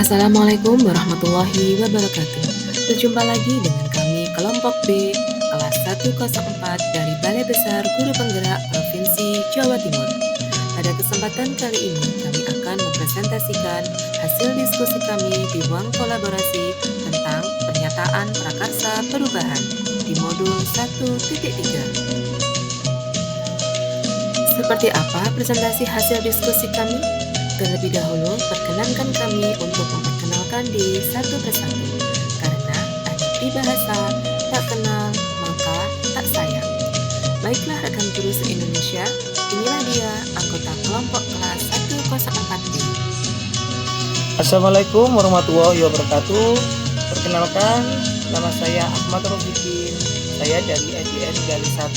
Assalamualaikum warahmatullahi wabarakatuh. Berjumpa lagi dengan kami kelompok B kelas 104 dari Balai Besar Guru Penggerak Provinsi Jawa Timur. Pada kesempatan kali ini kami akan mempresentasikan hasil diskusi kami di ruang kolaborasi tentang pernyataan prakarsa perubahan di modul 1.3. Seperti apa presentasi hasil diskusi kami? Terlebih dahulu, perkenankan kami untuk memperkenalkan diri satu persatu, karena ada peribahasa, tak kenal maka tak sayang. Baiklah rekan guru se-Indonesia, inilah dia anggota kelompok kelas 104B. Assalamualaikum warahmatullahi wabarakatuh. Perkenalkan, nama saya Ahmad Rofikin. Saya dari SDN Gali 1.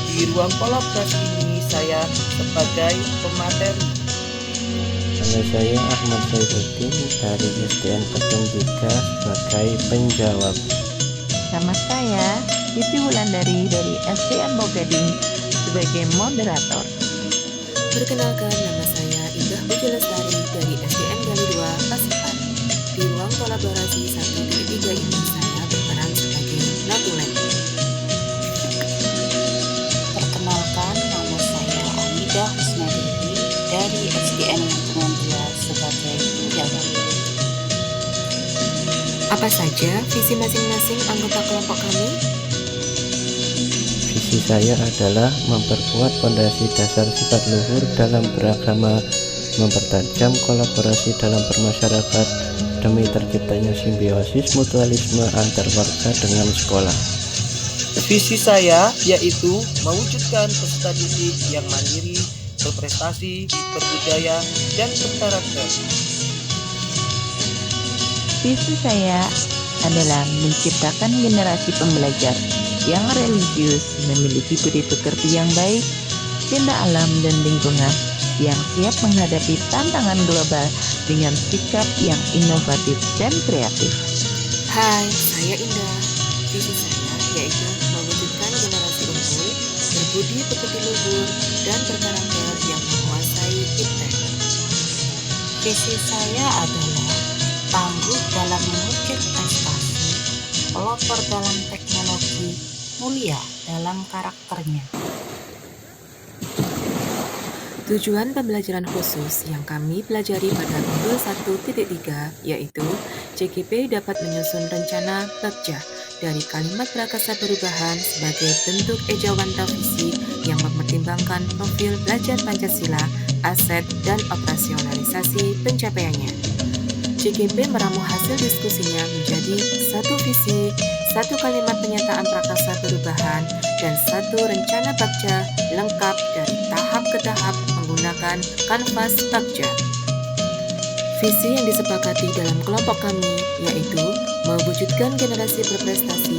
Di ruang kolaborasi ini saya sebagai pemateri. Nama saya Ahmad Saifuddin dari SDN Kedung 3 sebagai penjawab. Nama saya Siti Wulandari dari SDN Bogading sebagai moderator. Perkenalkan, nama saya Indah Puji Lestari dari SDN Gali 2 Pasepan. Di ruang kolaborasi 1.3 ini saya berperan sebagai notulen. Perkenalkan, nama saya Amida Husnadewi dari SDN Lingkungan 2 sebagai penjawab. Apa saja visi masing-masing anggota kelompok kami? Visi saya adalah memperkuat fondasi dasar sifat luhur dalam beragama, mempertajam kolaborasi dalam bermasyarakat demi terciptanya simbiosis mutualisme antar warga dengan sekolah. Visi saya yaitu mewujudkan peserta didik yang mandiri, berprestasi, berbudaya, dan berkarakter. Visi saya adalah menciptakan generasi pembelajar yang religius, memiliki budi pekerti yang baik, cinta alam dan lingkungan, yang siap menghadapi tantangan global dengan sikap yang inovatif dan kreatif. Hai, saya Indah. Visi saya yaitu mewujudkan generasi unggul, berbudi pekerti luhur, dan berkarakter yang menguasai iptek. Visi saya adalah tangguh dalam mengukir prestasi, pelopor dalam teknologi, mulia dalam karakternya. Tujuan pembelajaran khusus yang kami pelajari pada modul 1.3 yaitu CGP dapat menyusun rencana bagja dari kalimat prakarsa perubahan sebagai bentuk ejawanta visi yang mempertimbangkan profil belajar Pancasila, aset, dan operasionalisasi pencapaiannya. CGP meramu hasil diskusinya menjadi satu visi, satu kalimat pernyataan prakarsa perubahan, dan satu rencana bagja lengkap dari tahap ke tahap menggunakan kanvas bagja. Visi yang disepakati dalam kelompok kami yaitu mewujudkan generasi berprestasi,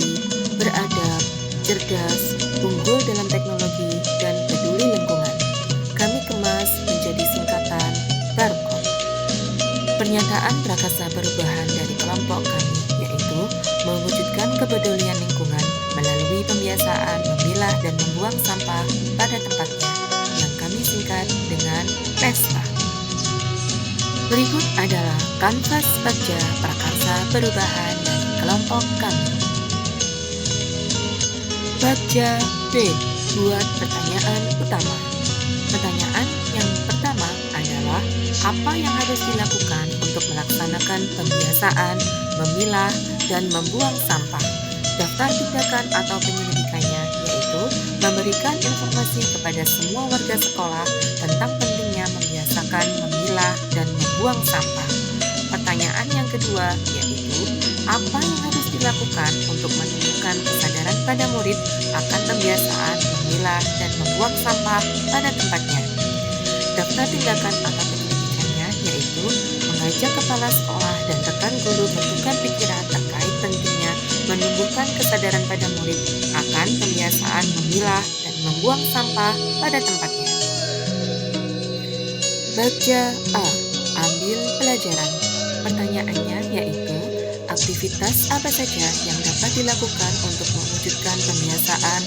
beradab, cerdas, unggul dalam teknologi, dan peduli lingkungan. Kami kemas menjadi singkatan BARKOM. Pernyataan prakarsa perubahan dari kelompok kami yaitu mewujudkan kepedulian lingkungan melalui pembiasaan memilah dan membuang sampah pada tempatnya yang kami singkat dengan PESTA. Berikut adalah kanvas bagja prakarsa perubahan dari kelompok kami. Bagja B, buat pertanyaan utama. Pertanyaan yang pertama adalah apa yang harus dilakukan untuk melaksanakan pembiasaan memilah dan membuang sampah. Daftar tindakan atau penyelidikannya yaitu memberikan informasi kepada semua warga sekolah tentang pentingnya membiasakan memilah dan membuang sampah. Pertanyaan yang kedua yaitu apa yang harus dilakukan untuk menumbuhkan kesadaran pada murid akan pembiasaan memilah dan membuang sampah pada tempatnya. Daftar tindakan atau penyelidikannya yaitu mengajak kepala sekolah dan rekan guru bertukar pikiran terkait pentingnya menumbuhkan kesadaran pada murid akan pembiasaan memilah dan membuang sampah pada tempatnya. Bagja A, ambil pelajaran. Pertanyaannya yaitu aktivitas apa saja yang dapat dilakukan untuk mewujudkan pembiasaan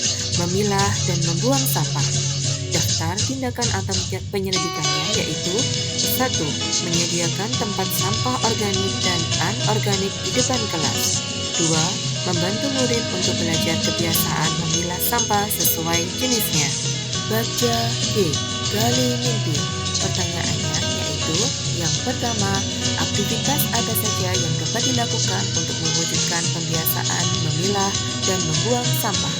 memilah dan membuang sampah. Daftar Daftar tindakan atau penyelidikannya yaitu 1. Menyediakan tempat sampah organik dan anorganik di depan kelas. 2. Membantu murid untuk belajar kebiasaan memilah sampah sesuai jenisnya. Baca G. Gali mimpi. Pertanyaannya yaitu yang pertama, aktivitas apa saja yang dapat dilakukan untuk mewujudkan pembiasaan memilah dan membuang sampah.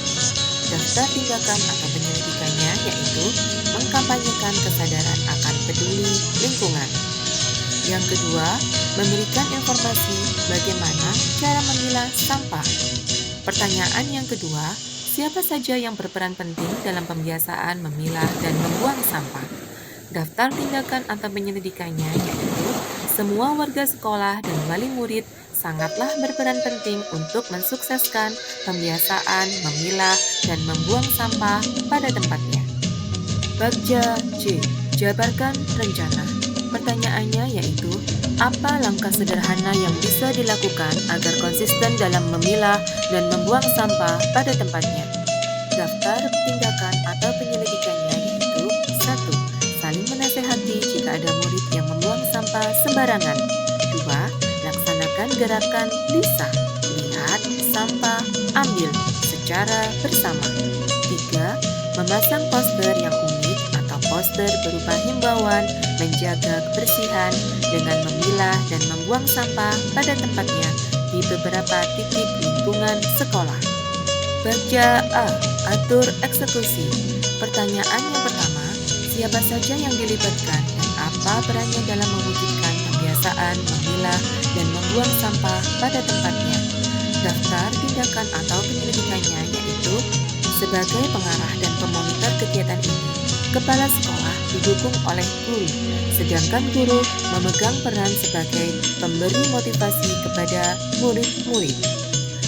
Daftar tindakan atau penyelidikannya yaitu mengkampanyekan kesadaran akan peduli lingkungan. Yang kedua, memberikan informasi bagaimana cara memilah sampah. Pertanyaan yang kedua, siapa saja yang berperan penting dalam pembiasaan memilah dan membuang sampah? Daftar tindakan atau penyelidikannya yaitu semua warga sekolah dan wali murid sangatlah berperan penting untuk mensukseskan pembiasaan memilah dan membuang sampah pada tempatnya. Bagja C. Jabarkan rencana. Pertanyaannya yaitu, apa langkah sederhana yang bisa dilakukan agar konsisten dalam memilah dan membuang sampah pada tempatnya? Daftar tindakan atau penyelidikannya yaitu 1. Saling menasehati jika ada murid yang membuang sampah sembarangan. 2. Laksanakan gerakan LISA, lihat, sampah, ambil, secara bersama. 3. Memasang poster yang unik atau poster berupa himbauan menjaga kebersihan dengan memilah dan membuang sampah pada tempatnya di beberapa titik lingkungan sekolah. Baca A. Atur eksekusi. Pertanyaan yang pertama, siapa saja yang dilibatkan dan apa perannya dalam mewujudkan pembiasaan memilah dan membuang sampah pada tempatnya? Daftar tindakan atau penyelidikannya yaitu sebagai pengarah dan pemonitor kegiatan ini, kepala sekolah didukung oleh guru, sedangkan guru memegang peran sebagai pemberi motivasi kepada murid-murid.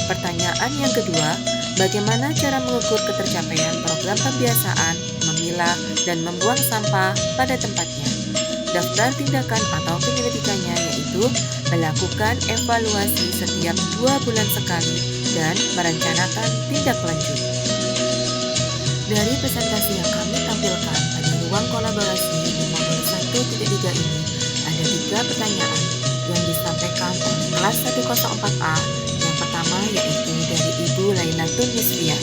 Pertanyaan yang kedua, bagaimana cara mengukur ketercapaian program pembiasaan memilah dan membuang sampah pada tempatnya? Daftar tindakan atau penyelidikannya yaitu melakukan evaluasi setiap 2 bulan sekali dan merencanakan tindak lanjut. Dari presentasi yang kami tampilkan pada ruang kolaborasi di modul 1.3 ini, ada 3 pertanyaan yang disampaikan oleh kelas 104A. Yang pertama yaitu dari Ibu Lailatun Nisfiyah.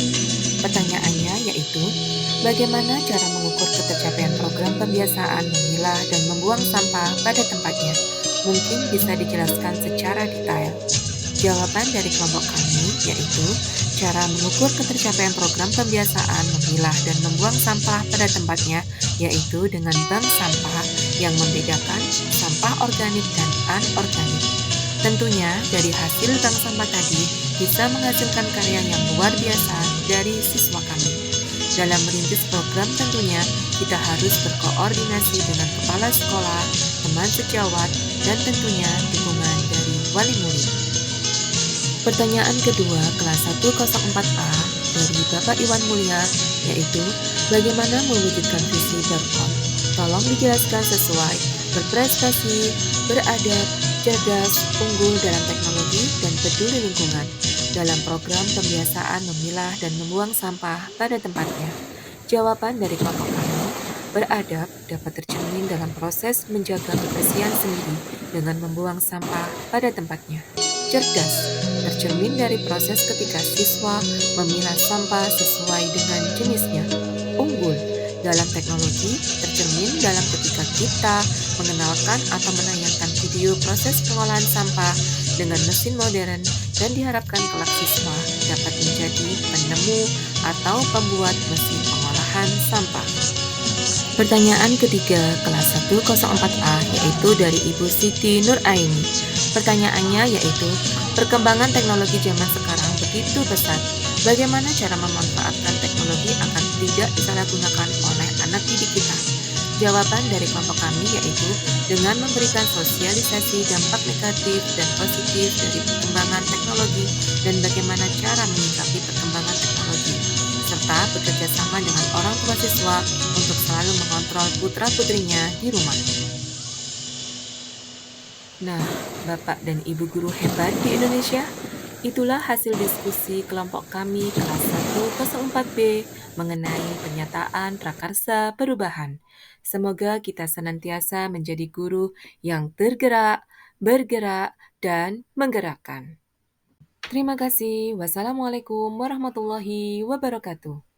Pertanyaannya yaitu, bagaimana cara mengukur ketercapaian program pembiasaan memilah dan membuang sampah pada tempatnya? Mungkin bisa dijelaskan secara detail. Jawaban dari kelompok kami yaitu, cara mengukur ketercapaian program pembiasaan memilah dan membuang sampah pada tempatnya yaitu dengan bank sampah yang membedakan sampah organik dan anorganik. Tentunya dari hasil bank sampah tadi bisa menghasilkan karya yang luar biasa dari siswa kami. Dalam merintis program tentunya kita harus berkoordinasi dengan kepala sekolah, teman sejawat, dan tentunya dukungan dari wali murid. Pertanyaan kedua kelas 104A dari Bapak Iwan Mulia yaitu bagaimana mewujudkan visi Berkon. Tolong dijelaskan sesuai, berprestasi, beradab, cerdas, unggul dalam teknologi, dan peduli lingkungan dalam program pembiasaan memilah dan membuang sampah pada tempatnya. Jawaban dari kelompok kami, beradab dapat tercermin dalam proses menjaga kebersihan sendiri dengan membuang sampah pada tempatnya. Cerdas tercermin dari proses ketika siswa memilah sampah sesuai dengan jenisnya. Unggul dalam teknologi tercermin dalam ketika kita mengenalkan atau menayangkan video proses pengolahan sampah dengan mesin modern dan diharapkan kelak siswa dapat menjadi penemu atau pembuat mesin pengolahan sampah. Pertanyaan ketiga kelas 104A yaitu dari Ibu Siti Nuraini. Pertanyaannya yaitu, perkembangan teknologi zaman sekarang begitu pesat. Bagaimana cara memanfaatkan teknologi agar tidak disalahgunakan oleh anak didik kita? Jawaban dari kelompok kami yaitu dengan memberikan sosialisasi dampak negatif dan positif dari perkembangan teknologi dan bagaimana cara menyikapi perkembangan teknologi, serta bekerja sama dengan orang tua siswa untuk selalu mengontrol putra-putrinya di rumah. Nah, Bapak dan Ibu guru hebat di Indonesia, itulah hasil diskusi kelompok kami kelas 104B mengenai penyataan prakarsa perubahan. Semoga kita senantiasa menjadi guru yang tergerak, bergerak, dan menggerakkan. Terima kasih. Wassalamualaikum warahmatullahi wabarakatuh.